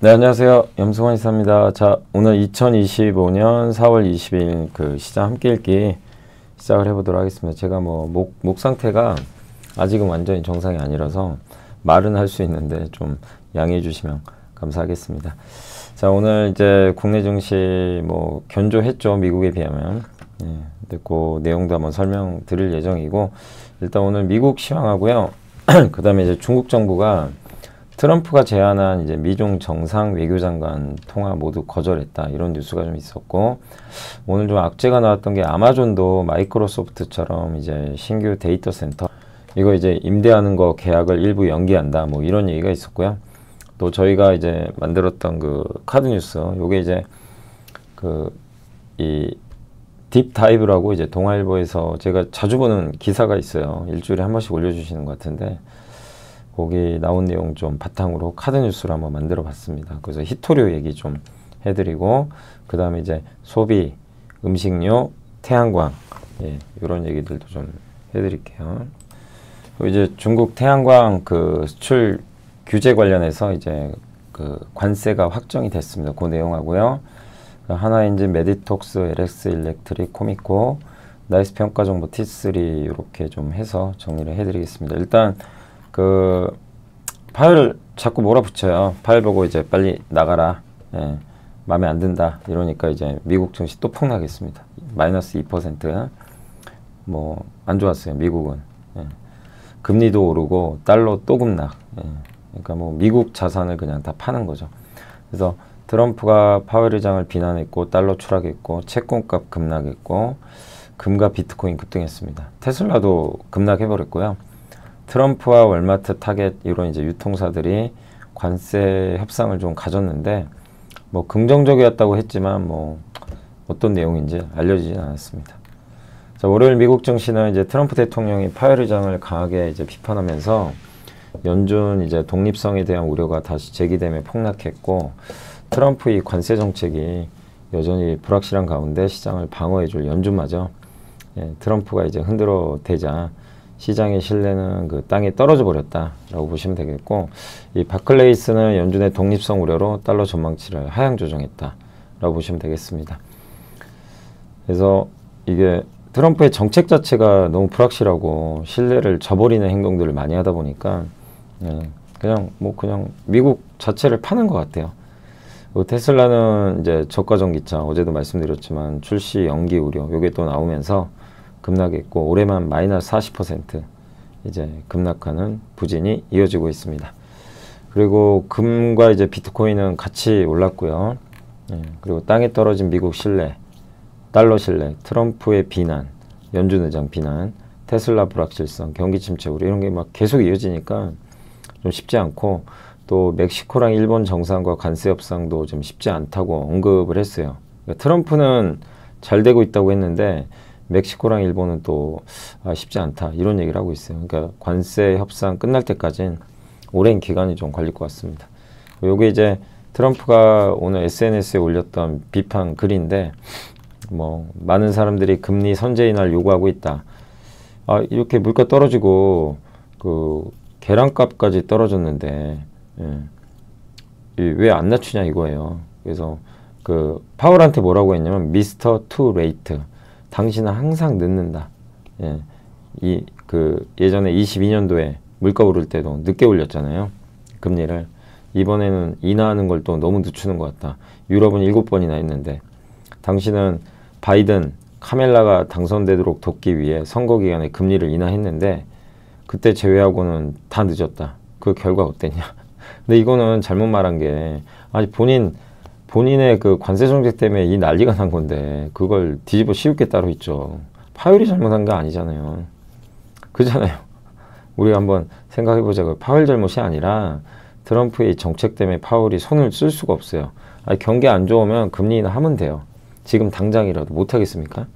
네, 안녕하세요. 염승환 이사입니다. 자, 오늘 2025년 4월 20일 그 시장 함께 읽기 시작을 해보도록 하겠습니다. 제가 목 상태가 아직은 완전히 정상이 아니라서 말은 할 수 있는데 좀 양해해 주시면 감사하겠습니다. 자, 오늘 이제 국내 증시 견조했죠. 미국에 비하면. 근데 그 내용도 한번 설명드릴 예정이고, 일단 오늘 미국 시황하고요. 그 다음에 이제 중국 정부가 트럼프가 제안한 이제 미중 정상 외교장관 통화 모두 거절했다, 이런 뉴스가 좀 있었고, 오늘 좀 악재가 나왔던 게 아마존도 마이크로소프트처럼 이제 신규 데이터 센터 이거 이제 임대하는 거 계약을 일부 연기한다, 이런 얘기가 있었고요. 또 저희가 이제 만들었던 그 카드 뉴스, 요게 이제 이 딥다이브라고 이제 동아일보에서 제가 자주 보는 기사가 있어요. 일주일에 한 번씩 올려주시는 것 같은데, 거기 나온 내용 좀 바탕으로 카드 뉴스를 한번 만들어 봤습니다. 그래서 히토류 얘기 좀 해드리고, 그 다음에 이제 소비, 음식료, 태양광, 이런 얘기들도 좀 해드릴게요. 이제 중국 태양광 그 수출 규제 관련해서 이제 그 관세가 확정이 됐습니다. 그 내용하고요. 하나엔진, 메디톡스, LX 일렉트릭, 코미코, 나이스 평가정보 T3 이렇게 좀 해서 정리를 해드리겠습니다. 일단 그 파열 자꾸 몰아붙여요. 파열 보고 이제 빨리 나가라, 마음에 안 든다 이러니까 이제 미국 증시 또 폭락했습니다. 마이너스 2%. 안 좋았어요. 미국은. 금리도 오르고 달러 또 급락. 그러니까 미국 자산을 그냥 다 파는 거죠. 그래서 트럼프가 파웰 의장을 비난했고, 달러 추락했고, 채권값 급락했고, 금과 비트코인 급등했습니다. 테슬라도 급락해버렸고요. 트럼프와 월마트, 타겟 이런 이제 유통사들이 관세 협상을 좀 가졌는데, 긍정적이었다고 했지만 어떤 내용인지 알려지진 않았습니다. 자, 월요일 미국 증시는 이제 트럼프 대통령이 파웰 의장을 강하게 이제 비판하면서 연준 이제 독립성에 대한 우려가 다시 제기되며 폭락했고, 트럼프의 관세 정책이 여전히 불확실한 가운데 시장을 방어해줄 연준마저 트럼프가 이제 흔들어 대자 시장의 신뢰는 그 땅에 떨어져 버렸다라고 보시면 되겠고, 이 바클레이스는 연준의 독립성 우려로 달러 전망치를 하향 조정했다라고 보시면 되겠습니다. 그래서 이게 트럼프의 정책 자체가 너무 불확실하고 신뢰를 저버리는 행동들을 많이 하다 보니까 그냥 미국 자체를 파는 것 같아요. 테슬라는 이제 저가 전기차 어제도 말씀드렸지만 출시 연기 우려 요게 또 나오면서 급락했고, 올해만 마이너스 40% 이제 급락하는 부진이 이어지고 있습니다. 그리고 금과 이제 비트코인은 같이 올랐고요. 그리고 땅에 떨어진 미국 신뢰, 달러 신뢰, 트럼프의 비난, 연준 의장 비난, 테슬라 불확실성, 경기 침체 우려 이런 게 막 계속 이어지니까 좀 쉽지 않고, 또 멕시코랑 일본 정상과 관세 협상도 좀 쉽지 않다고 언급을 했어요. 그러니까 트럼프는 잘 되고 있다고 했는데 멕시코랑 일본은 또 쉽지 않다 이런 얘기를 하고 있어요. 그러니까 관세 협상 끝날 때까지는 오랜 기간이 좀 걸릴 것 같습니다. 요게 이제 트럼프가 오늘 SNS에 올렸던 비판 글인데, 많은 사람들이 금리 선제 인하를 요구하고 있다. 이렇게 물가 떨어지고 그 계란값까지 떨어졌는데 왜 안 낮추냐 이거예요. 그래서 그 파월한테 뭐라고 했냐면 미스터 투 레이트, 당신은 항상 늦는다. 예전에 22년도에 물가 오를 때도 늦게 올렸잖아요, 금리를. 이번에는 인하하는 걸 또 너무 늦추는 것 같다. 유럽은 7번이나 했는데 당신은 바이든, 카멜라가 당선되도록 돕기 위해 선거 기간에 금리를 인하했는데 그때 제외하고는 다 늦었다. 그 결과 어땠냐. 근데 이거는 잘못 말한 게, 본인의 그 관세 정책 때문에 이 난리가 난 건데 그걸 뒤집어 씌울 게 따로 있죠. 파웰이 잘못한 게 아니잖아요. 그잖아요. 우리가 한번 생각해보자고요. 파웰 잘못이 아니라 트럼프의 정책 때문에 파웰이 손을 쓸 수가 없어요. 경기 안 좋으면 금리 인하하면 돼요. 지금 당장이라도 못 하겠습니까?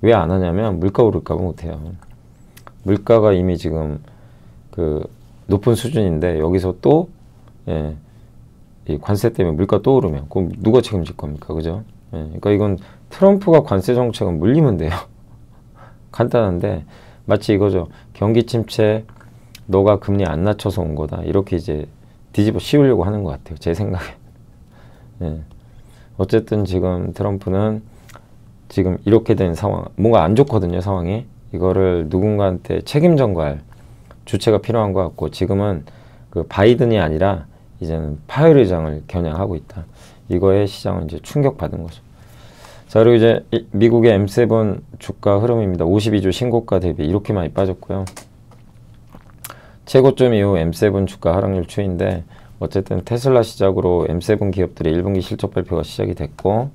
왜 안 하냐면 물가 오를까 봐 못 해요. 물가가 이미 지금 그 높은 수준인데 여기서 또 이 관세 때문에 물가 또 오르면 그럼 누가 책임질 겁니까? 그죠? 그러니까 이건 트럼프가 관세 정책은 물리면 돼요. 간단한데 마치 이거죠. 경기 침체, 너가 금리 안 낮춰서 온 거다. 이렇게 이제 뒤집어 씌우려고 하는 것 같아요. 제 생각에. 예. 어쨌든 지금 트럼프는 지금 이렇게 된 상황, 뭔가 안 좋거든요, 상황이. 이거를 누군가한테 책임 전가할 주체가 필요한 것 같고, 지금은 그 바이든이 아니라 이제는 파웰 의장을 겨냥하고 있다. 이거에 시장은 이제 충격받은 거죠. 자, 그리고 이제 미국의 M7 주가 흐름입니다. 52주 신고가 대비 이렇게 많이 빠졌고요. 최고점 이후 M7 주가 하락률 추이인데, 어쨌든 테슬라 시작으로 M7 기업들의 1분기 실적 발표가 시작이 됐고,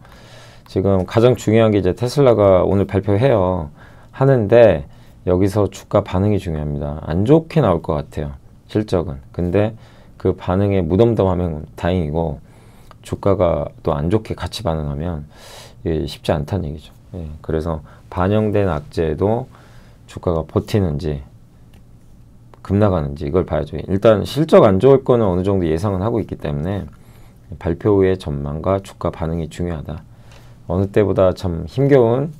지금 가장 중요한 게 이제 테슬라가 오늘 발표해요. 하는데 여기서 주가 반응이 중요합니다. 안 좋게 나올 것 같아요, 실적은. 근데 그 반응에 무덤덤하면 다행이고, 주가가 또 안 좋게 같이 반응하면 쉽지 않다는 얘기죠. 예, 그래서 반영된 악재도 주가가 버티는지 급나가는지 이걸 봐야죠. 일단 실적 안 좋을 거는 어느 정도 예상은 하고 있기 때문에 발표 후의 전망과 주가 반응이 중요하다. 어느 때보다 참 힘겨운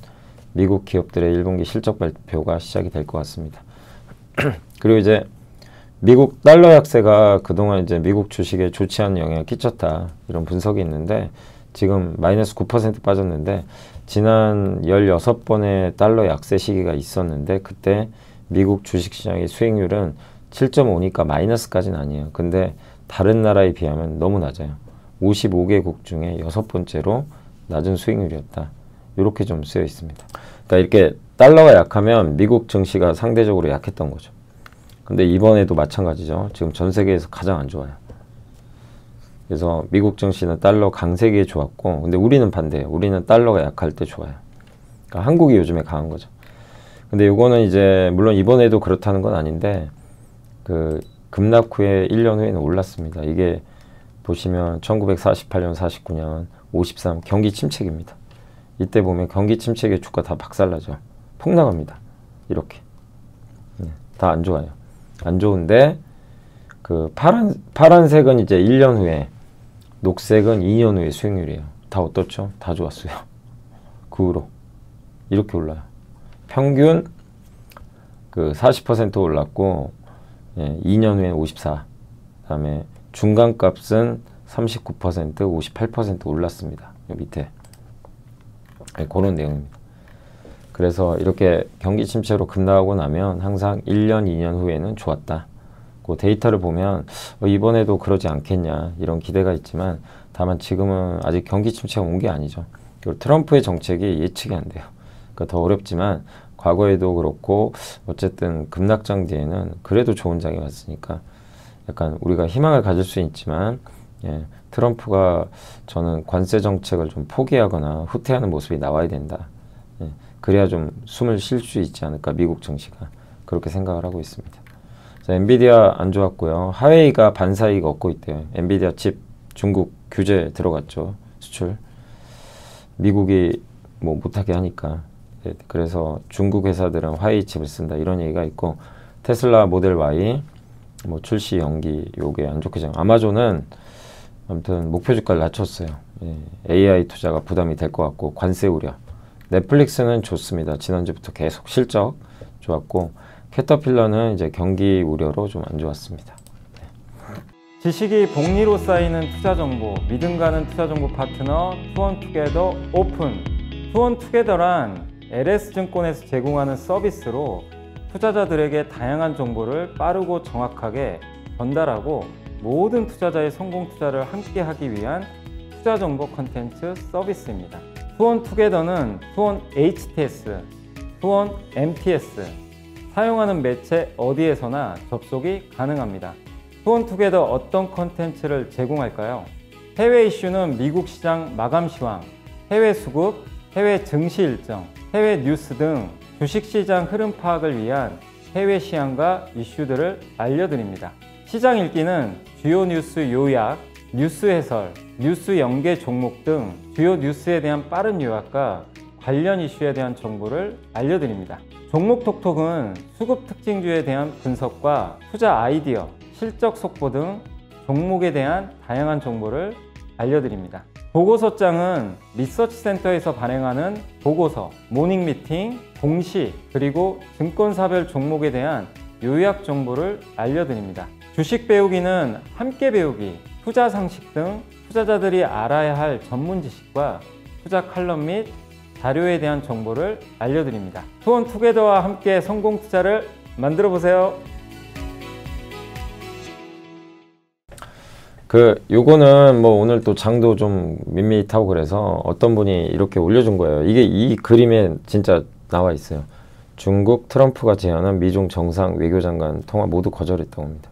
미국 기업들의 1분기 실적 발표가 시작이 될 것 같습니다. 그리고 이제 미국 달러 약세가 그동안 이제 미국 주식에 좋지 않은 영향을 끼쳤다, 이런 분석이 있는데, 지금 마이너스 9% 빠졌는데, 지난 16번의 달러 약세 시기가 있었는데, 그때 미국 주식시장의 수익률은 7.5니까 마이너스까지는 아니에요. 근데 다른 나라에 비하면 너무 낮아요. 55개국 중에 6번째로 낮은 수익률이었다. 이렇게 좀 쓰여 있습니다. 그러니까 이렇게 달러가 약하면 미국 증시가 상대적으로 약했던 거죠. 근데 이번에도 마찬가지죠. 지금 전 세계에서 가장 안 좋아요. 그래서 미국 증시는 달러 강세기에 좋았고, 근데 우리는 반대예요. 우리는 달러가 약할 때 좋아요. 그러니까 한국이 요즘에 강한 거죠. 근데 요거는 이제 물론 이번에도 그렇다는 건 아닌데, 그 급락 후에 1년 후에는 올랐습니다. 이게 보시면 1948년, 49년, 53 경기 침체기입니다. 이때 보면 경기 침체기에 주가 다 박살나죠. 폭락합니다. 이렇게. 다 안 좋아요. 안 좋은데, 그 파란색은 이제 1년 후에, 녹색은 2년 후에 수익률이에요. 다 어떻죠? 다 좋았어요. 그 후로 이렇게 올라요. 평균 그 40% 올랐고, 예, 2년 후에 54. 그다음에 중간값은 39%, 58% 올랐습니다. 여기 밑에. 네, 그런 내용입니다. 그래서 이렇게 경기 침체로 급락하고 나면 항상 1년, 2년 후에는 좋았다. 그 데이터를 보면 이번에도 그러지 않겠냐, 이런 기대가 있지만, 다만 지금은 아직 경기 침체가 온 게 아니죠. 그리고 트럼프의 정책이 예측이 안 돼요. 그러니까 더 어렵지만, 과거에도 그렇고 어쨌든 급락장 뒤에는 그래도 좋은 장이 왔으니까 약간 우리가 희망을 가질 수 있지만, 예, 트럼프가 저는 관세 정책을 좀 포기하거나 후퇴하는 모습이 나와야 된다. 예, 그래야 좀 숨을 쉴 수 있지 않을까, 미국 증시가. 그렇게 생각을 하고 있습니다. 자, 엔비디아 안 좋았고요. 하웨이가 반사이익 얻고 있대요. 엔비디아 칩 중국 규제 들어갔죠. 수출. 미국이 뭐 못하게 하니까. 예, 그래서 중국 회사들은 화웨이 칩을 쓴다, 이런 얘기가 있고, 테슬라 모델 Y 뭐 출시 연기, 요게 안 좋게 정. 아마존은 아무튼 목표 주가를 낮췄어요. 예, AI 투자가 부담이 될 것 같고, 관세 우려. 넷플릭스는 좋습니다. 지난주부터 계속 실적 좋았고, 캐터필러는 이제 경기 우려로 좀 안 좋았습니다. 네. 지식이 복리로 쌓이는 투자 정보, 믿음 가는 투자 정보 파트너 투원투게더 오픈. 투원투게더란 LS증권에서 제공하는 서비스로 투자자들에게 다양한 정보를 빠르고 정확하게 전달하고, 모든 투자자의 성공 투자를 함께 하기 위한 투자 정보 콘텐츠 서비스입니다. 투원투게더는 투원 HTS, 투원 MTS, 사용하는 매체 어디에서나 접속이 가능합니다. 투원투게더 어떤 콘텐츠를 제공할까요? 해외 이슈는 미국 시장 마감 시황, 해외 수급, 해외 증시 일정, 해외 뉴스 등 주식시장 흐름 파악을 위한 해외 시황과 이슈들을 알려드립니다. 시장 읽기는 주요 뉴스 요약, 뉴스 해설, 뉴스 연계 종목 등 주요 뉴스에 대한 빠른 요약과 관련 이슈에 대한 정보를 알려드립니다. 종목 톡톡은 수급 특징주에 대한 분석과 투자 아이디어, 실적 속보 등 종목에 대한 다양한 정보를 알려드립니다. 보고서장은 리서치센터에서 발행하는 보고서, 모닝미팅, 공시, 그리고 증권사별 종목에 대한 요약 정보를 알려드립니다. 주식 배우기는 함께 배우기, 투자 상식 등 투자자들이 알아야 할 전문 지식과 투자 칼럼 및 자료에 대한 정보를 알려드립니다. 투원투게더와 함께 성공 투자를 만들어 보세요. 요거는 뭐 오늘 또 장도 좀 밋밋하고 그래서 어떤 분이 이렇게 올려준 거예요. 이게 이 그림에 진짜 나와 있어요. 중국 트럼프가 제안한 미중 정상 외교장관 통화 모두 거절했다고 합니다.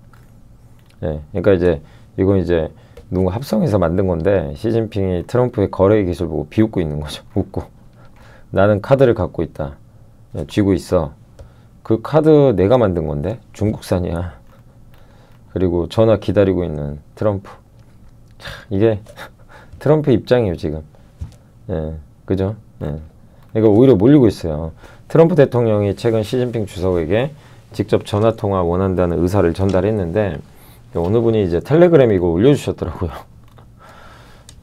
예, 그러니까 이제 이건 이제 누군가 합성해서 만든 건데 시진핑이 트럼프의 거래 기술 보고 비웃고 있는 거죠. 웃고. 나는 카드를 갖고 있다. 쥐고 있어. 그 카드 내가 만든 건데 중국산이야. 그리고 전화 기다리고 있는 트럼프. 자, 이게 트럼프 입장이에요 지금. 예, 그죠? 예. 그러니까 오히려 몰리고 있어요. 트럼프 대통령이 최근 시진핑 주석에게 직접 전화통화 원한다는 의사를 전달했는데 어느 분이 이제 텔레그램 이거 올려주셨더라고요.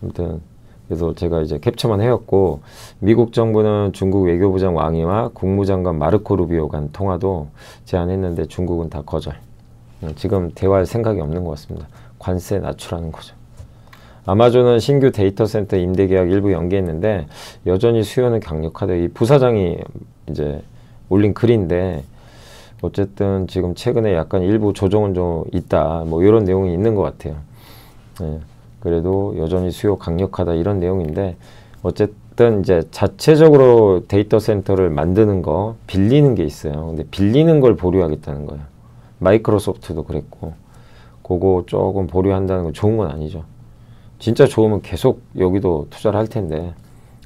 아무튼 그래서 제가 이제 캡처만 해왔고, 미국 정부는 중국 외교부장 왕이와 국무장관 마르코 루비오 간 통화도 제안했는데 중국은 다 거절. 지금 대화할 생각이 없는 것 같습니다. 관세 낮추라는 거죠. 아마존은 신규 데이터 센터 임대 계약 일부 연기했는데 여전히 수요는 강력하다. 이 부사장이 이제 올린 글인데 어쨌든 지금 최근에 약간 일부 조정은 좀 있다. 뭐 이런 내용이 있는 것 같아요. 네. 그래도 여전히 수요 강력하다 이런 내용인데 어쨌든 이제 자체적으로 데이터 센터를 만드는 거 빌리는 게 있어요. 근데 빌리는 걸 보류하겠다는 거예요. 마이크로소프트도 그랬고 그거 조금 보류한다는 건 좋은 건 아니죠. 진짜 좋으면 계속 여기도 투자를 할 텐데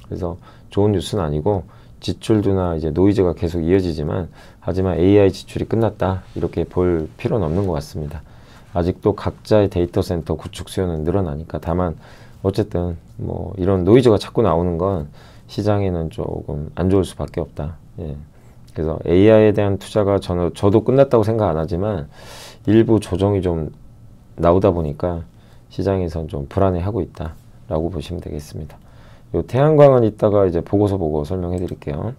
그래서 좋은 뉴스는 아니고 지출도나 이제 노이즈가 계속 이어지지만 하지만 AI 지출이 끝났다 이렇게 볼 필요는 없는 것 같습니다. 아직도 각자의 데이터 센터 구축 수요는 늘어나니까 다만 어쨌든 뭐 이런 노이즈가 자꾸 나오는 건 시장에는 조금 안 좋을 수밖에 없다. 예. 그래서 AI에 대한 투자가 저도 끝났다고 생각 안 하지만 일부 조정이 좀 나오다 보니까 시장에선 좀 불안해하고 있다라고 보시면 되겠습니다. 요 태양광은 이따가 이제 보고서 보고 설명해 드릴게요.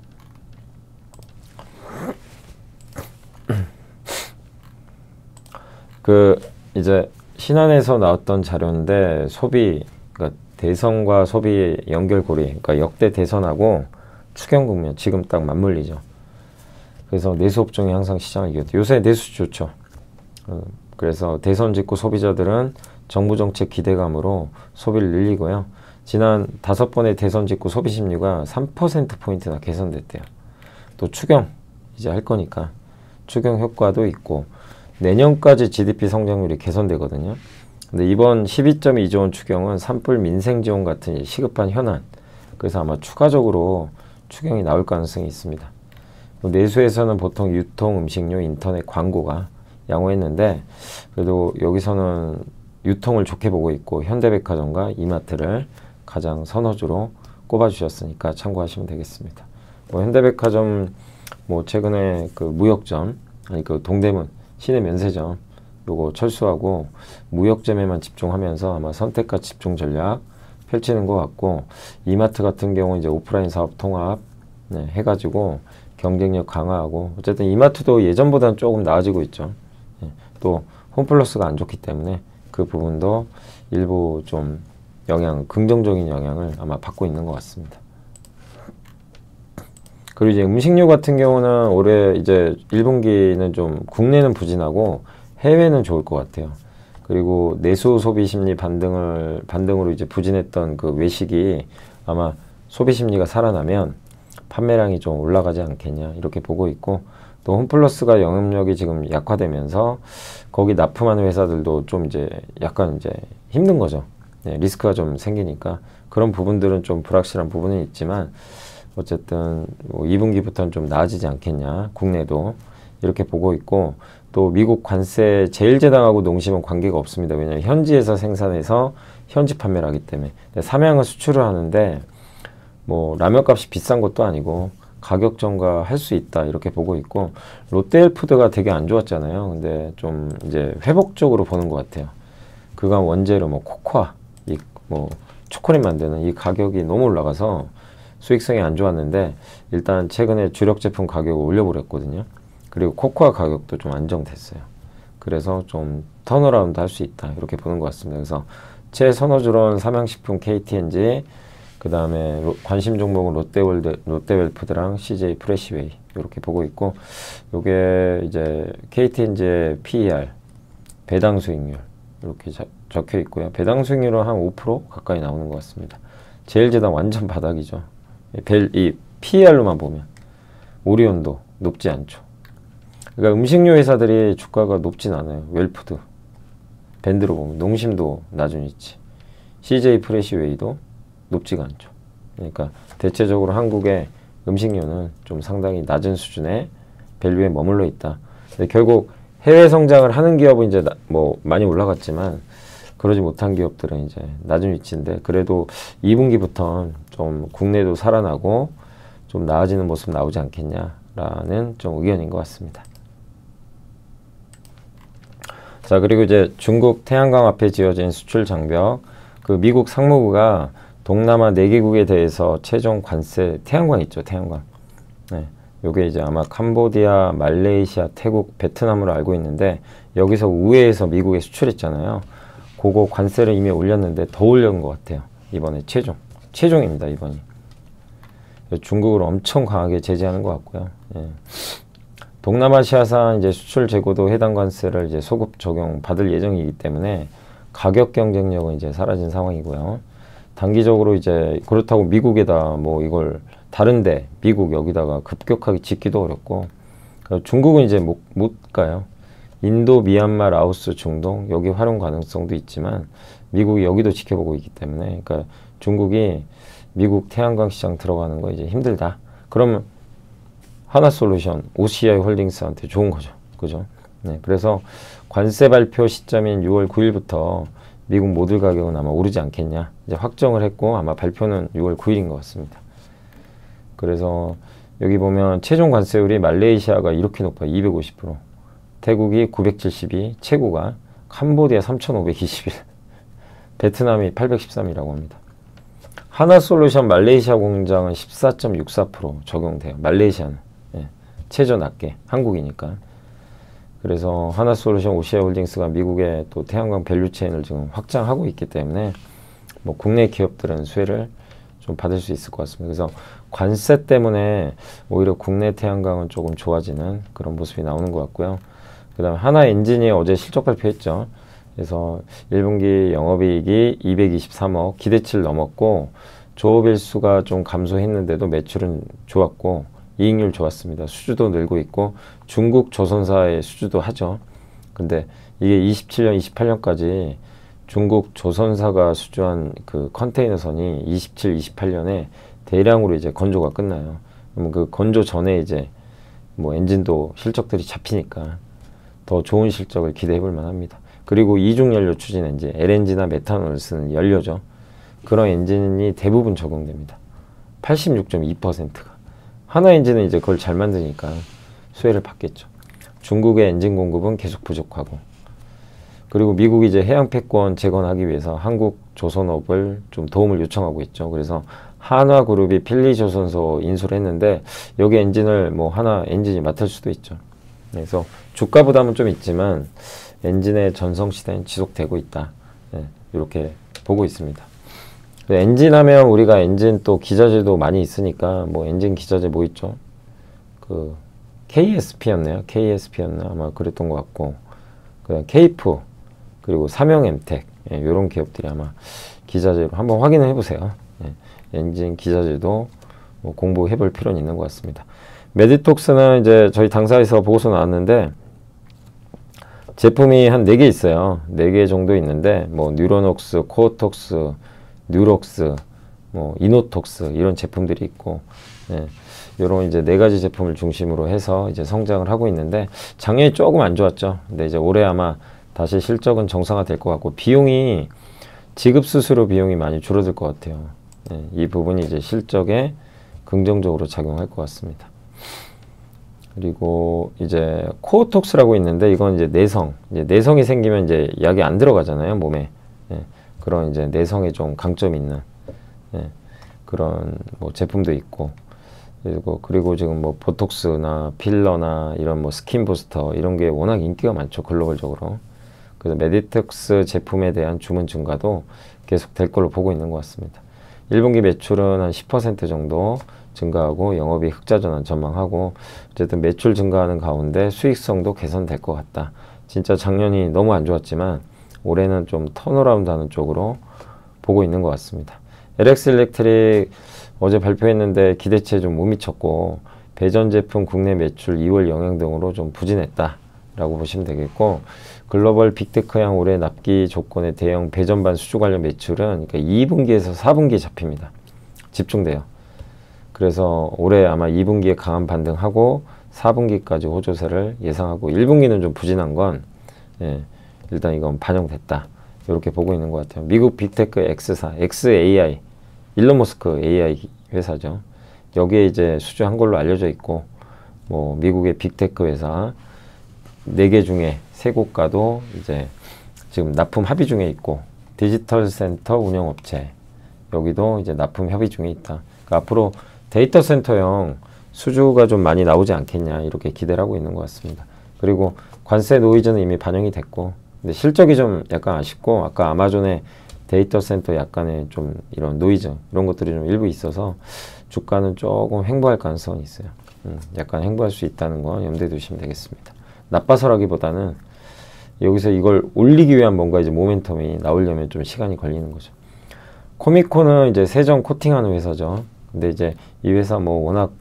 이제 신한에서 나왔던 자료인데 소비, 그러니까 대선과 소비 연결고리, 그러니까 역대 대선하고 추경 국면 지금 딱 맞물리죠. 그래서 내수 업종이 항상 시장을 이겼죠. 요새 내수 좋죠. 그래서 대선 직후 소비자들은 정부 정책 기대감으로 소비를 늘리고요. 지난 5번의 대선 직후 소비 심리가 3%포인트나 개선됐대요. 또 추경 이제 할 거니까 추경 효과도 있고 내년까지 GDP 성장률이 개선되거든요. 근데 이번 12.2조 원 추경은 산불 민생 지원 같은 시급한 현안. 그래서 아마 추가적으로 추경이 나올 가능성이 있습니다. 내수에서는 보통 유통, 음식료, 인터넷, 광고가 양호했는데 그래도 여기서는 유통을 좋게 보고 있고 현대백화점과 이마트를 가장 선호주로 꼽아주셨으니까 참고하시면 되겠습니다. 뭐 현대백화점 뭐 최근에 그 무역점 아니 그 동대문 시내 면세점 요거 철수하고 무역점에만 집중하면서 아마 선택과 집중 전략 펼치는 것 같고 이마트 같은 경우 이제 오프라인 사업 통합 해가지고 경쟁력 강화하고 어쨌든 이마트도 예전보다는 조금 나아지고 있죠. 또 홈플러스가 안 좋기 때문에 그 부분도 일부 좀 긍정적인 영향을 아마 받고 있는 것 같습니다. 그리고 이제 음식료 같은 경우는 올해 이제 1분기는 좀 국내는 부진하고 해외는 좋을 것 같아요. 그리고 내수 소비 심리 반등으로 이제 부진했던 그 외식이 아마 소비 심리가 살아나면 판매량이 좀 올라가지 않겠냐 이렇게 보고 있고 또 홈플러스가 영업력이 지금 약화되면서 거기 납품하는 회사들도 좀 이제 약간 이제 힘든 거죠. 네, 리스크가 좀 생기니까 그런 부분들은 좀 불확실한 부분은 있지만 어쨌든 뭐 2분기부터는 좀 나아지지 않겠냐 국내도 이렇게 보고 있고 또 미국 관세 제일제당하고 농심은 관계가 없습니다. 왜냐하면 현지에서 생산해서 현지 판매를 하기 때문에 삼양은 수출을 하는데 뭐 라면 값이 비싼 것도 아니고 가격 전가할 수 있다 이렇게 보고 있고 롯데헬푸드가 되게 안 좋았잖아요. 근데 좀 이제 회복적으로 보는 것 같아요. 그간 원재료 뭐 코코아 뭐 초콜릿 만드는 이 가격이 너무 올라가서 수익성이 안 좋았는데 일단 최근에 주력 제품 가격을 올려버렸거든요. 그리고 코코아 가격도 좀 안정됐어요. 그래서 좀 턴어라운드 할 수 있다 이렇게 보는 것 같습니다. 그래서 제 선호주로는 삼양식품 KTNG, 그 다음에 관심 종목은 롯데웰프드랑 CJ 프레시웨이 이렇게 보고 있고, 요게 이제 KTNG의 PER, 배당 수익률 이렇게 적혀 있고요. 배당 수익률은 한 5% 가까이 나오는 것 같습니다. 제일제당 완전 바닥이죠. 이 PER로만 보면 오리온도 높지 않죠. 그러니까 음식료 회사들이 주가가 높진 않아요. 웰푸드 밴드로 보면 농심도 낮은 위치, CJ 프레시웨이도 높지가 않죠. 그러니까 대체적으로 한국의 음식료는 좀 상당히 낮은 수준의 밸류에 머물러 있다. 근데 결국 해외 성장을 하는 기업은 이제 뭐 많이 올라갔지만 그러지 못한 기업들은 이제 낮은 위치인데, 그래도 2분기부터 좀 국내도 살아나고 좀 나아지는 모습 나오지 않겠냐라는 좀 의견인 것 같습니다. 자, 그리고 이제 중국 태양광 앞에 지어진 수출 장벽, 그 미국 상무부가 동남아 4개국에 대해서 최종 관세, 태양광 있죠, 태양광. 네, 요게 이제 아마 캄보디아, 말레이시아, 태국, 베트남으로 알고 있는데, 여기서 우회해서 미국에 수출했잖아요. 그거 관세를 이미 올렸는데 더 올린 것 같아요. 이번에 최종입니다, 이번이. 중국을 엄청 강하게 제재하는 것 같고요. 예. 동남아시아산 이제 수출 재고도 해당 관세를 이제 소급 적용 받을 예정이기 때문에 가격 경쟁력은 이제 사라진 상황이고요. 단기적으로 이제 그렇다고 미국에다 뭐 이걸 다른데 미국 여기다가 급격하게 짓기도 어렵고, 중국은 이제 못 가요. 인도, 미얀마, 라오스, 중동 여기 활용 가능성도 있지만 미국이 여기도 지켜보고 있기 때문에, 그러니까 중국이 미국 태양광 시장 들어가는 거 이제 힘들다. 그러면 하나솔루션, OCI 홀딩스한테 좋은 거죠. 그죠? 네, 그래서 관세 발표 시점인 6월 9일부터 미국 모듈 가격은 아마 오르지 않겠냐. 이제 확정을 했고 아마 발표는 6월 9일인 것 같습니다. 그래서 여기 보면 최종 관세율이 말레이시아가 이렇게 높아요. 250%. 태국이 972, 최고가 캄보디아 3521, 베트남이 813이라고 합니다. 하나솔루션 말레이시아 공장은 14.64% 적용돼요. 말레이시아는. 예, 최저 낮게, 한국이니까. 그래서 하나솔루션 OCI 홀딩스가 미국의 또 태양광 밸류체인을 지금 확장하고 있기 때문에 뭐 국내 기업들은 수혜를 좀 받을 수 있을 것 같습니다. 그래서 관세 때문에 오히려 국내 태양광은 조금 좋아지는 그런 모습이 나오는 것 같고요. 그 다음에 하나엔진이 어제 실적 발표했죠. 그래서 1분기 영업이익이 223억, 기대치를 넘었고 조업일수가 좀 감소했는데도 매출은 좋았고 이익률 좋았습니다. 수주도 늘고 있고 중국 조선사의 수주도 하죠. 근데 이게 27년, 28년까지 중국 조선사가 수주한 그 컨테이너선이 27, 28년에 대량으로 이제 건조가 끝나요. 그러면 그 건조 전에 이제 뭐 엔진도 실적들이 잡히니까 더 좋은 실적을 기대해 볼 만합니다. 그리고 이중연료 추진 엔진, LNG나 메탄올을 쓰는 연료죠. 그런 엔진이 대부분 적용됩니다. 86.2%가. 하나 엔진은 이제 그걸 잘 만드니까 수혜를 받겠죠. 중국의 엔진 공급은 계속 부족하고, 그리고 미국이 이제 해양 패권 재건하기 위해서 한국 조선업을 좀 도움을 요청하고 있죠. 그래서 한화그룹이 필리조선소 인수를 했는데 여기 엔진을 뭐 하나 엔진이 맡을 수도 있죠. 그래서 주가 부담은 좀 있지만 엔진의 전성시대는 지속되고 있다. 네, 이렇게 보고 있습니다. 엔진 하면 우리가 엔진 또 기자재도 많이 있으니까 뭐 엔진 기자재 뭐 있죠? 그 KSP였나요? KSP였나? 아마 그랬던 것 같고, 그다음 케이프, 그리고 삼형엠텍, 예, 이런 기업들이 아마 기자재로 한번 확인을 해보세요. 예, 엔진 기자재도 뭐 공부해 볼 필요는 있는 것 같습니다. 메디톡스는 이제 저희 당사에서 보고서 나왔는데 제품이 한 4개 있어요. 4개 정도 있는데 뭐 뉴로녹스, 코어톡스, 뉴록스, 뭐 이노톡스 이런 제품들이 있고, 예, 이런 이제 4가지 제품을 중심으로 해서 이제 성장을 하고 있는데 작년이 조금 안 좋았죠. 근데 이제 올해 아마 다시 실적은 정상화될 것 같고 비용이 지급 수수료 비용이 많이 줄어들 것 같아요. 예, 이 부분이 이제 실적에 긍정적으로 작용할 것 같습니다. 그리고 이제 코어톡스라고 있는데 이건 이제 내성이 생기면 이제 약이 안 들어가잖아요, 몸에. 예, 그런 이제 내성에 좀 강점이 있는, 예, 그런 뭐 제품도 있고, 그리고 지금 뭐 보톡스나 필러나 이런 뭐 스킨 부스터 이런 게 워낙 인기가 많죠, 글로벌적으로. 그래서 메디텍스 제품에 대한 주문 증가도 계속 될 걸로 보고 있는 것 같습니다. 1분기 매출은 한 10% 정도 증가하고 영업이익 흑자 전환 전망하고, 어쨌든 매출 증가하는 가운데 수익성도 개선될 것 같다. 진짜 작년이 너무 안 좋았지만 올해는 좀 턴어라운드 하는 쪽으로 보고 있는 것 같습니다. LX 일렉트릭 어제 발표했는데 기대치에 좀 못 미쳤고, 배전 제품 국내 매출 2월 영향 등으로 좀 부진했다 라고 보시면 되겠고, 글로벌 빅테크향 올해 납기 조건의 대형 배전반 수주 관련 매출은 그러니까 2분기에서 4분기에 잡힙니다. 집중돼요. 그래서 올해 아마 2분기에 강한 반등하고 4분기까지 호조세를 예상하고, 1분기는 좀 부진한 건 일단 이건 반영됐다 이렇게 보고 있는 것 같아요. 미국 빅테크 X사, XAI, 일론 머스크 AI 회사죠. 여기에 이제 수주한 걸로 알려져 있고, 뭐 미국의 빅테크 회사 4개 중에 3곳과도 이제 지금 납품 합의 중에 있고, 디지털 센터 운영업체 여기도 이제 납품 협의 중에 있다. 그러니까 앞으로 데이터 센터형 수주가 좀 많이 나오지 않겠냐 이렇게 기대를 하고 있는 것 같습니다. 그리고 관세 노이즈는 이미 반영이 됐고, 근데 실적이 좀 약간 아쉽고, 아까 아마존의 데이터 센터 약간의 좀 이런 노이즈 이런 것들이 좀 일부 있어서 주가는 조금 횡보할 가능성이 있어요. 약간 횡보할 수 있다는 거 염두에 두시면 되겠습니다. 나빠서라기보다는 여기서 이걸 올리기 위한 뭔가 이제 모멘텀이 나오려면 좀 시간이 걸리는 거죠. 코미코는 이제 세정 코팅하는 회사죠. 근데 이제 이 회사 뭐 워낙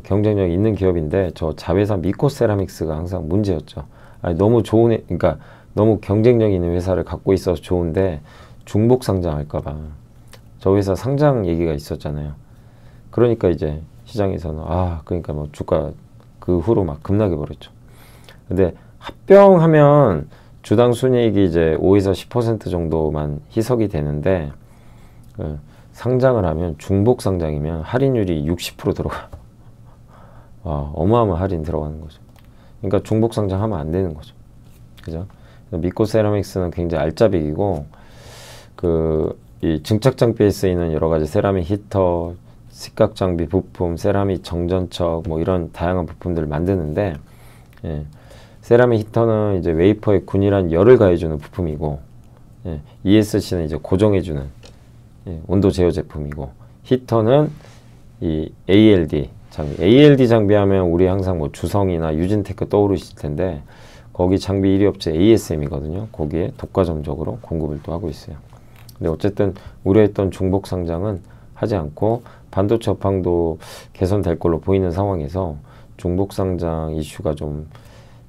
경쟁력 있는 기업인데, 저 자회사 미코세라믹스가 항상 문제였죠. 아니, 너무 좋은 그러니까 너무 경쟁력 있는 회사를 갖고 있어서 좋은데 중복 상장할까봐 저 회사 상장 얘기가 있었잖아요. 그러니까 이제 시장에서는 그러니까 뭐 주가 그 후로 막 급락해 버렸죠. 근데 합병하면 주당 순이익이 이제 5에서 10% 정도만 희석이 되는데, 상장을 하면 중복 상장이면 할인율이 60% 들어가. 어마어마한 할인 들어가는 거죠. 그러니까 중복 상장하면 안 되는 거죠. 그죠? 미코세라믹스는 굉장히 알짜배기고, 이 증착 장비에 쓰이는 여러 가지 세라믹 히터, 식각 장비 부품, 세라믹 정전척 뭐 이런 다양한 부품들을 만드는데, 세라믹 히터는 이제 웨이퍼에 균일한 열을 가해주는 부품이고, ESC는 이제 고정해주는 온도 제어 제품이고, 히터는 이 ALD 장비. ALD 장비하면 우리 항상 뭐 주성이나 유진테크 떠오르실 텐데, 거기 장비 1위 업체 ASM이거든요. 거기에 독과점적으로 공급을 또 하고 있어요. 근데 어쨌든 우려했던 중복 상장은 하지 않고, 반도체 업황도 개선될 걸로 보이는 상황에서 중복 상장 이슈가 좀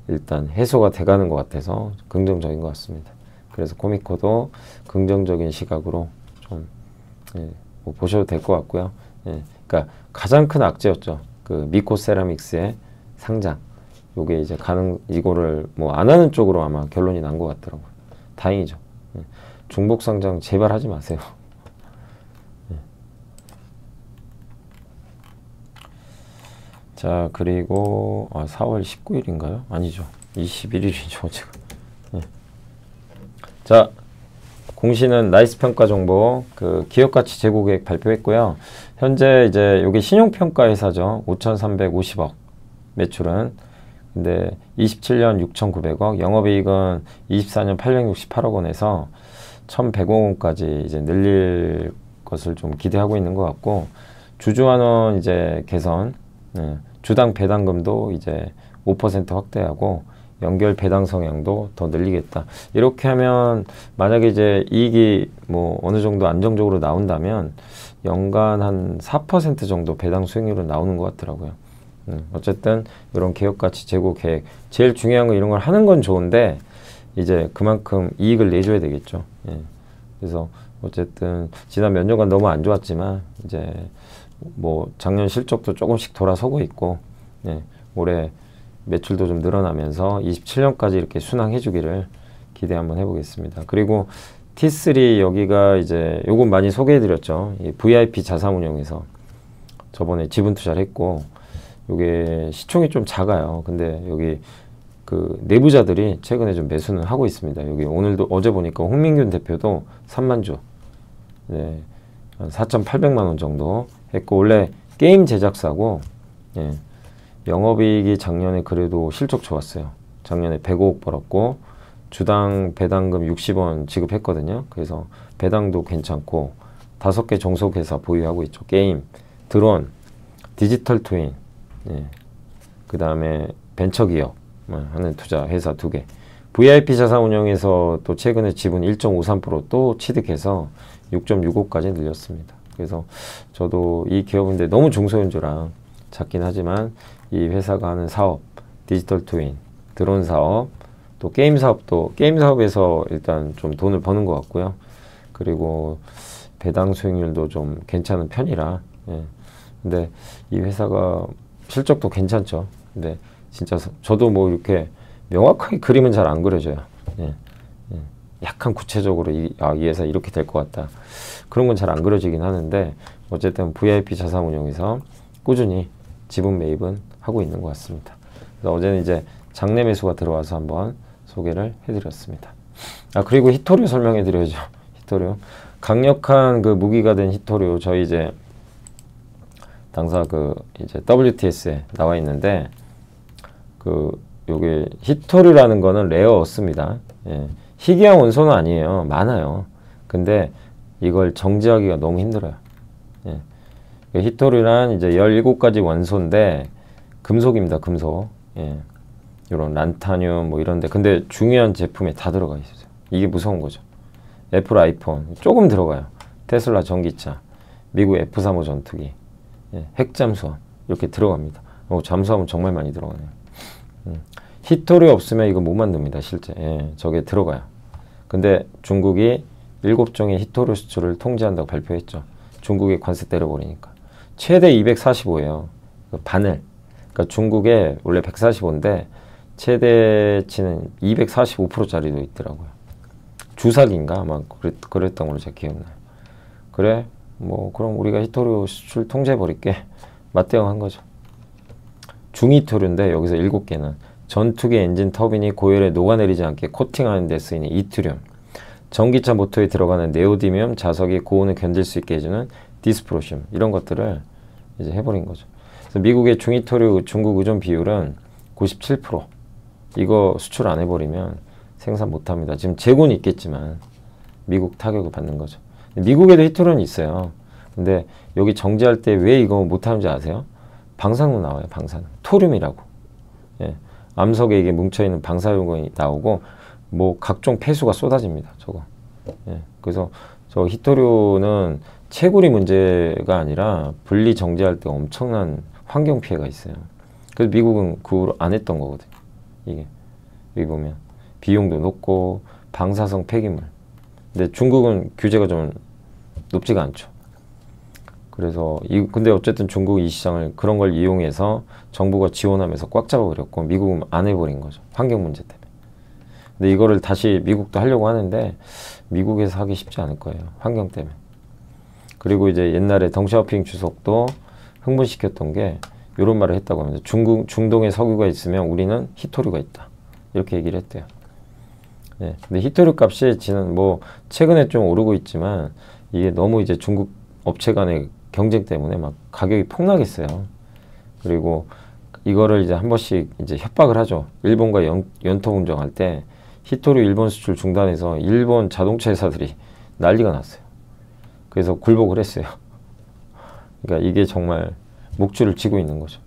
일단 해소가 돼가는 것 같아서 긍정적인 것 같습니다. 그래서 코미코도 긍정적인 시각으로 좀 뭐 보셔도 될 것 같고요. 그러니까 가장 큰 악재였죠. 그 미코세라믹스의 상장. 요게 이제 이거를 뭐 안 하는 쪽으로 아마 결론이 난 것 같더라고요. 다행이죠. 중복 상장 제발 하지 마세요. 자, 그리고 4월 19일인가요? 아니죠. 21일이죠, 지금. 자, 공시는 나이스 평가 정보, 기업가치 재고 계획 발표했고요. 현재 이제 여기 신용평가 회사죠. 5,350억 매출은. 근데 27년 6,900억, 영업이익은 24년 868억 원에서 1,100억 원까지 이제 늘릴 것을 좀 기대하고 있는 것 같고, 주주환원 이제 개선, 주당 배당금도 이제 5% 확대하고 연결 배당 성향도 더 늘리겠다. 이렇게 하면 만약에 이제 이익이 뭐 어느 정도 안정적으로 나온다면 연간 한 4% 정도 배당 수익률은 나오는 것 같더라고요. 어쨌든 이런 개혁가치 제고 계획, 제일 중요한 건 이런 걸 하는 건 좋은데 이제 그만큼 이익을 내줘야 되겠죠. 그래서 어쨌든 지난 몇 년간 너무 안 좋았지만 이제 뭐 작년 실적도 조금씩 돌아서고 있고, 올해 매출도 좀 늘어나면서 27년까지 이렇게 순항해 주기를 기대 한번 해보겠습니다. 그리고 T3 여기가 이제 요건 많이 소개해 드렸죠. 이 VIP 자산운용에서 저번에 지분 투자를 했고, 요게 시총이 좀 작아요. 근데 여기 내부자들이 최근에 좀 매수는 하고 있습니다. 여기 오늘도 어제 보니까 홍민균 대표도 3만 주, 한 4,800만 원 정도 했고, 원래 게임 제작사고, 영업이익이 작년에 그래도 실적 좋았어요. 작년에 105억 벌었고, 주당 배당금 60원 지급했거든요. 그래서 배당도 괜찮고 5개 종속회사 보유하고 있죠. 게임, 드론, 디지털 트윈, 예. 그 다음에 벤처기업 하는 투자 회사 2개. VIP 자산운용에서 또 최근에 지분 1.53% 취득해서 6.65까지 늘렸습니다. 그래서 저도 이 기업인데 너무 중소형주라 작긴 하지만 이 회사가 하는 사업, 디지털 트윈, 드론 사업, 또 게임 사업도 게임 사업에서 일단 좀 돈을 버는 것 같고요. 그리고 배당 수익률도 좀 괜찮은 편이라. 예. 근데 이 회사가 실적도 괜찮죠. 근데 진짜 저도 뭐 이렇게 명확하게 그림은 잘 안 그려져요. 예. 예. 약간 구체적으로 이 회사 이렇게 될 것 같다. 그런 건 잘 안 그려지긴 하는데 어쨌든 VIP 자산운용에서 꾸준히 지분 매입은 하고 있는 것 같습니다. 그래서 어제는 이제 장내 매수가 들어와서 한번 소개를 해드렸습니다. 그리고 히토류 설명해드려야죠. 히토류. 강력한 그 무기가 된 히토류. 저희 이제 당사 이제 WTS에 나와 있는데 요게 히토류라는 거는 레어어스입니다. 예. 희귀한 원소는 아니에요. 많아요. 근데 이걸 정지하기가 너무 힘들어요. 예. 히토류란 이제 17가지 원소인데 금속입니다. 금속. 예. 이런 란타늄 뭐 이런데 근데 중요한 제품에 다 들어가 있어요. 이게 무서운 거죠. 애플 아이폰 조금 들어가요. 테슬라 전기차, 미국 F-35 전투기, 예. 핵잠수함 이렇게 들어갑니다. 잠수함은 정말 많이 들어가네요. 히토류 없으면 이거 못 만듭니다. 실제. 예. 저게 들어가요. 근데 중국이 7종의 히토류 수출을 통제한다고 발표했죠. 중국이 관세 때려버리니까. 최대 245예요. 바늘. 그러니까 중국에 원래 145인데 최대치는 245%짜리도 있더라고요. 주사기인가 아마 그랬던 걸로 제가 기억나요. 그래 뭐 그럼 우리가 히토류 수출 통제해버릴게. 맞대응한 거죠. 중히토류인데 여기서 7개는 전투기 엔진 터빈이 고열에 녹아내리지 않게 코팅하는 데 쓰이는 이트륨, 전기차 모터에 들어가는 네오디뮴 자석이 고온을 견딜 수 있게 해주는 디스프로슘 이런 것들을 이제 해버린 거죠. 그래서 미국의 중히토류 중국 의존 비율은 97%. 이거 수출 안 해버리면 생산 못합니다. 지금 재고는 있겠지만 미국 타격을 받는 거죠. 미국에도 히토류는 있어요. 근데 여기 정지할 때 왜 이거 못하는지 아세요? 방사능 나와요. 방사능. 토륨이라고. 예. 암석에 이게 뭉쳐있는 방사능이 나오고 뭐 각종 폐수가 쏟아집니다. 저거. 예. 그래서 저 히토류는 채굴이 문제가 아니라 분리 정지할 때 엄청난 환경 피해가 있어요. 그래서 미국은 그 후로 안 했던 거거든요. 이게 여기 보면 비용도 높고 방사성 폐기물. 근데 중국은 규제가 좀 높지가 않죠. 그래서 근데 어쨌든 중국 이 시장을 그런 걸 이용해서 정부가 지원하면서 꽉 잡아버렸고 미국은 안 해버린 거죠. 환경 문제 때문에. 근데 이거를 다시 미국도 하려고 하는데 미국에서 하기 쉽지 않을 거예요. 환경 때문에. 그리고 이제 옛날에 덩샤오핑 주석도 흥분시켰던 게 이런 말을 했다고 합니다. 중동에 석유가 있으면 우리는 히토류가 있다. 이렇게 얘기를 했대요. 네. 근데 히토류 값이 뭐 최근에 좀 오르고 있지만 이게 너무 이제 중국 업체 간의 경쟁 때문에 막 가격이 폭락했어요. 그리고 이거를 이제 한 번씩 이제 협박을 하죠. 일본과 연통 운정할 때 히토류 일본 수출 중단해서 일본 자동차 회사들이 난리가 났어요. 그래서 굴복을 했어요. 그러니까 이게 정말 목줄을 치고 있는 거죠.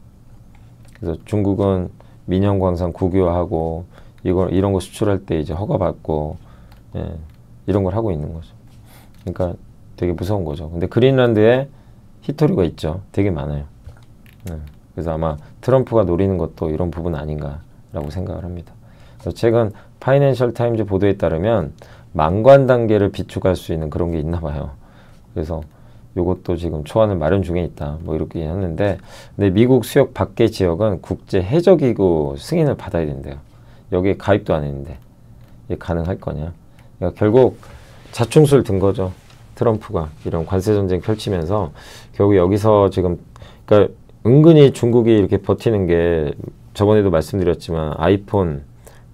그래서 중국은 민영광산 국유화하고 이런 거 수출할 때 이제 허가받고 예, 이런 걸 하고 있는 거죠. 그러니까 되게 무서운 거죠. 근데 그린란드에 히토류가 있죠. 되게 많아요. 그래서 아마 트럼프가 노리는 것도 이런 부분 아닌가라고 생각을 합니다. 그래서 최근 파이낸셜 타임즈 보도에 따르면 망관 단계를 비축할 수 있는 그런 게 있나 봐요. 그래서 요것도 지금 초안을 마련 중에 있다. 뭐 이렇게 했는데 근데 미국 수역 밖의 지역은 국제 해저기구 승인을 받아야 된대요. 여기에 가입도 안 했는데 이게 가능할 거냐. 그러니까 결국 자충수를 든 거죠. 트럼프가 이런 관세 전쟁 펼치면서 결국 여기서 지금 그러니까 은근히 중국이 이렇게 버티는 게 저번에도 말씀드렸지만 아이폰,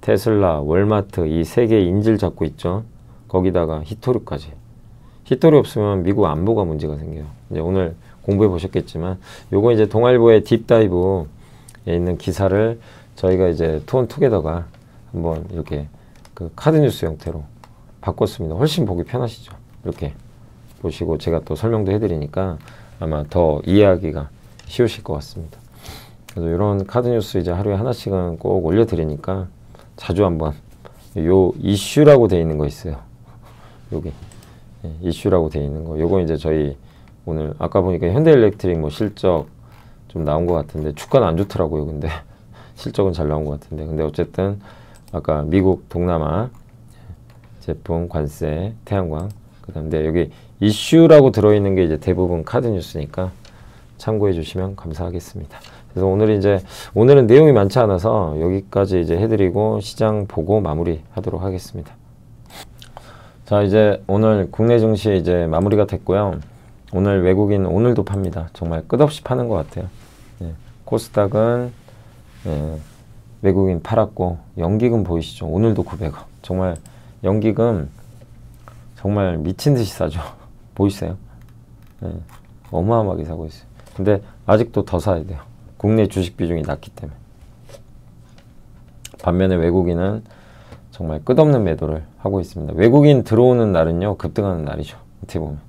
테슬라, 월마트 이 세 개의 인질 잡고 있죠. 거기다가 히토류까지. 히토류 없으면 미국 안보가 문제가 생겨요. 이제 오늘 공부해 보셨겠지만 요거 이제 동아일보의 딥다이브에 있는 기사를 저희가 이제 투원투게더가 한번 이렇게 그 카드 뉴스 형태로 바꿨습니다. 훨씬 보기 편하시죠. 이렇게 보시고 제가 또 설명도 해드리니까 아마 더 이해하기가 쉬우실 것 같습니다. 그래서 이런 카드 뉴스 이제 하루에 하나씩은 꼭 올려드리니까 자주 한번 요 이슈라고 되어 있는 거 있어요. 여기 이슈라고 되어 있는 거. 요거 이제 저희 오늘 아까 보니까 현대일렉트릭 뭐 실적 좀 나온 것 같은데 주가는 안 좋더라고요. 근데 실적은 잘 나온 것 같은데 근데 어쨌든 아까 미국 동남아 제품 관세 태양광 그다음에 여기 이슈라고 들어있는 게 이제 대부분 카드 뉴스니까 참고해 주시면 감사하겠습니다. 그래서 오늘은 내용이 많지 않아서 여기까지 이제 해드리고 시장 보고 마무리하도록 하겠습니다. 자, 이제 오늘 국내 증시 이제 마무리가 됐고요. 오늘 외국인 오늘도 팝니다. 정말 끝없이 파는 것 같아요. 코스닥은 외국인 팔았고 연기금 보이시죠? 오늘도 900원. 정말 연기금 정말 미친 듯이 싸죠. 보이세요? 어마어마하게 사고 있어요. 근데 아직도 더 사야 돼요. 국내 주식 비중이 낮기 때문에. 반면에 외국인은 정말 끝없는 매도를 하고 있습니다. 외국인 들어오는 날은요 급등하는 날이죠. 어떻게 보면.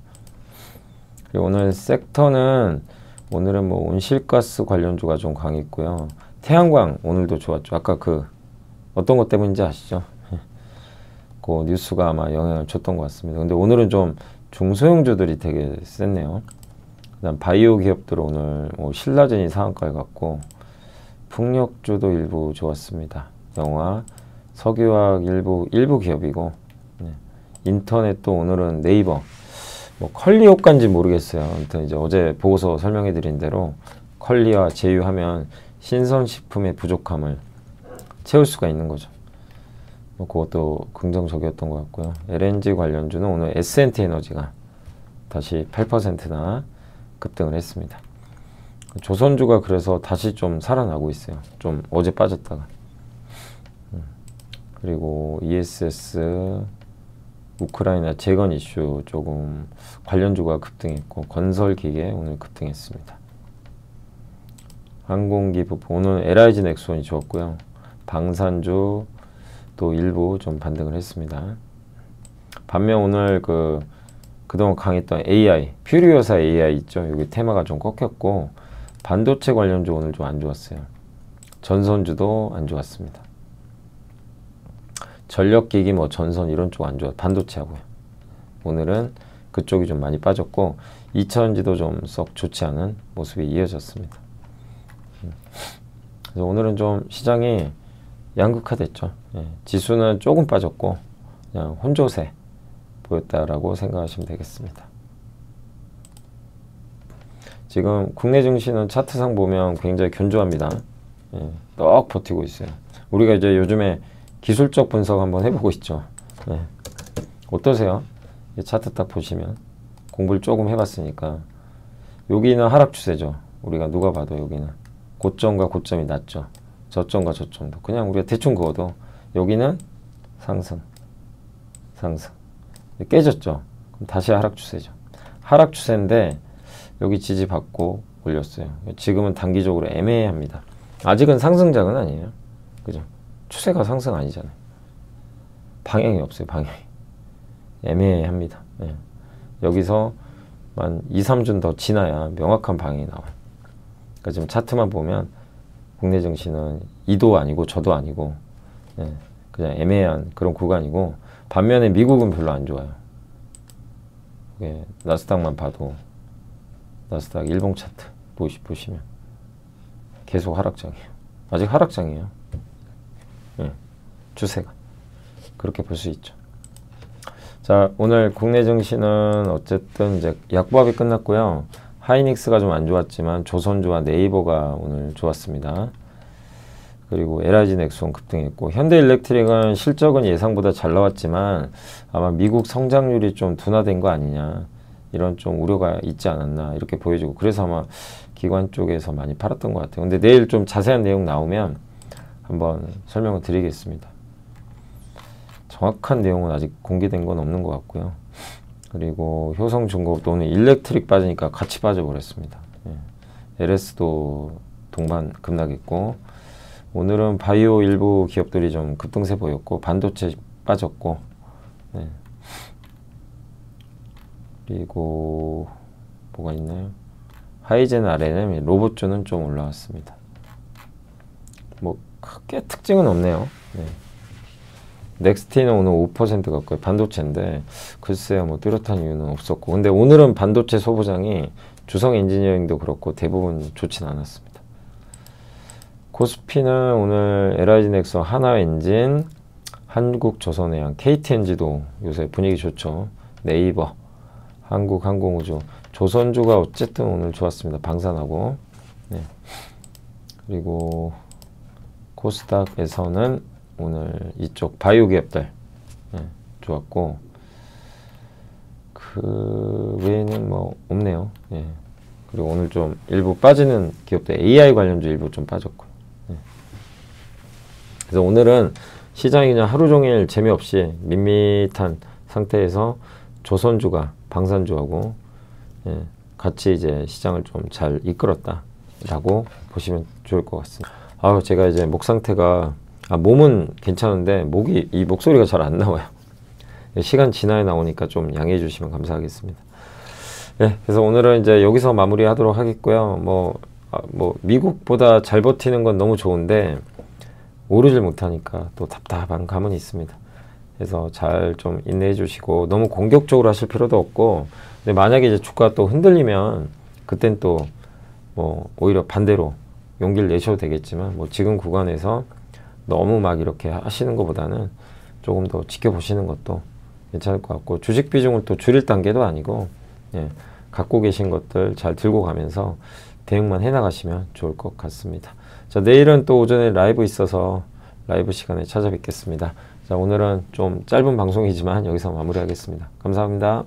그리고 오늘 섹터는 오늘은 뭐 온실가스 관련주가 좀 강했고요. 태양광 오늘도 좋았죠. 아까 그 어떤 것 때문인지 아시죠? 그 뉴스가 아마 영향을 줬던 것 같습니다. 근데 오늘은 좀 중소형주들이 되게 셌네요. 그다음 바이오 기업들 오늘 신라젠이 상한가에 갔고 풍력주도 일부 좋았습니다. 영화, 석유화학 일부 기업이고 인터넷도 오늘은 네이버 뭐 컬리 효과인지 모르겠어요. 아무튼 이제 어제 보고서 설명해 드린 대로 컬리와 제휴하면 신선식품의 부족함을 채울 수가 있는 거죠. 뭐 그것도 긍정적이었던 것 같고요. LNG 관련주는 오늘 S&T 에너지가 다시 8%나 급등을 했습니다. 조선주가 그래서 다시 좀 살아나고 있어요. 좀 어제 빠졌다가. 그리고 ESS 우크라이나 재건 이슈 조금 관련주가 급등했고 건설기계 오늘 급등했습니다. 항공기 부품 오늘 LIG 넥슨이 좋았고요. 방산주 또 일부 좀 반등을 했습니다. 반면 오늘 그동안 강했던 AI, 퓨리오사 AI 있죠. 여기 테마가 좀 꺾였고 반도체 관련주 오늘 좀 안 좋았어요. 전선주도 안 좋았습니다. 전력기기 뭐 전선 이런 쪽 안 좋아. 반도체하고요. 오늘은 그쪽이 좀 많이 빠졌고 2차전지도 좀 썩 좋지 않은 모습이 이어졌습니다. 그래서 오늘은 좀 시장이 양극화됐죠. 지수는 조금 빠졌고 그냥 혼조세 보였다라고 생각하시면 되겠습니다. 지금 국내 증시는 차트상 보면 굉장히 견조합니다. 떡 버티고 있어요. 우리가 이제 요즘에 기술적 분석 한번 해보고 있죠. 어떠세요? 차트 딱 보시면 공부를 조금 해봤으니까 여기는 하락 추세죠. 우리가 누가 봐도 여기는 고점과 고점이 낮죠. 저점과 저점도 그냥 우리가 대충 그어도 여기는 상승 깨졌죠. 그럼 다시 하락 추세죠. 하락 추세인데 여기 지지받고 올렸어요. 지금은 단기적으로 애매합니다. 아직은 상승장은 아니에요. 그죠? 추세가 상승 아니잖아요. 방향이 없어요. 방향이. 애매합니다. 여기서 한 2, 3주 더 지나야 명확한 방향이 나와요. 그러니까 지금 차트만 보면 국내 증시는 이도 아니고 저도 아니고 그냥 애매한 그런 구간이고 반면에 미국은 별로 안 좋아요. 나스닥만 봐도 나스닥 일봉 차트 보시면 계속 하락장이에요. 아직 하락장이에요. 추세가 그렇게 볼 수 있죠. 자, 오늘 국내 증시는 어쨌든 이제 약보합이 끝났고요. 하이닉스가 좀 안 좋았지만 조선주와 네이버가 오늘 좋았습니다. 그리고 LIG 넥슨 급등했고 현대일렉트릭은 실적은 예상보다 잘 나왔지만 아마 미국 성장률이 좀 둔화된 거 아니냐 이런 좀 우려가 있지 않았나 이렇게 보여지고 그래서 아마 기관 쪽에서 많이 팔았던 것 같아요. 근데 내일 좀 자세한 내용 나오면 한번 설명을 드리겠습니다. 정확한 내용은 아직 공개된 건 없는 것 같고요. 그리고 효성중공업도 오늘 일렉트릭 빠지니까 같이 빠져버렸습니다. LS도 동반 급락했고 오늘은 바이오 일부 기업들이 좀 급등세 보였고 반도체 빠졌고, 네. 그리고 뭐가 있나요? 하이젠 RNM 로봇주는 좀 올라왔습니다. 뭐 크게 특징은 없네요. 네. 넥스티는 오늘 5% 가까이 반도체인데 글쎄요 뭐 뚜렷한 이유는 없었고, 근데 오늘은 반도체 소부장이 주성 엔지니어링도 그렇고 대부분 좋진 않았습니다. 코스피는 오늘 LIG넥서, 하나엔진, 한국조선해양, KTNG도 요새 분위기 좋죠. 네이버, 한국항공우주, 조선주가 어쨌든 오늘 좋았습니다. 방산하고. 네. 그리고 코스닥에서는 오늘 이쪽 바이오 기업들 좋았고, 그 외에는 뭐 없네요. 그리고 오늘 좀 일부 빠지는 기업들, AI 관련주 일부 좀 빠졌고. 그래서 오늘은 시장이 그냥 하루 종일 재미없이 밋밋한 상태에서 조선주가 방산주하고 같이 이제 시장을 좀 잘 이끌었다라고 보시면 좋을 것 같습니다. 제가 이제 목 상태가 몸은 괜찮은데 이 목소리가 잘 안 나와요. 시간 지나에 나오니까 좀 양해해 주시면 감사하겠습니다. 그래서 오늘은 이제 여기서 마무리하도록 하겠고요. 뭐 미국보다 잘 버티는 건 너무 좋은데 오르질 못하니까 또 답답한 감은 있습니다. 그래서 잘 좀 인내해 주시고 너무 공격적으로 하실 필요도 없고, 근데 만약에 이제 주가가 또 흔들리면 그땐 또 뭐 오히려 반대로 용기를 내셔도 되겠지만, 뭐 지금 구간에서 너무 막 이렇게 하시는 것보다는 조금 더 지켜보시는 것도 괜찮을 것 같고, 주식 비중을 또 줄일 단계도 아니고 갖고 계신 것들 잘 들고 가면서 대응만 해나가시면 좋을 것 같습니다. 자, 내일은 또 오전에 라이브 있어서 라이브 시간에 찾아뵙겠습니다. 자, 오늘은 좀 짧은 방송이지만 여기서 마무리하겠습니다. 감사합니다.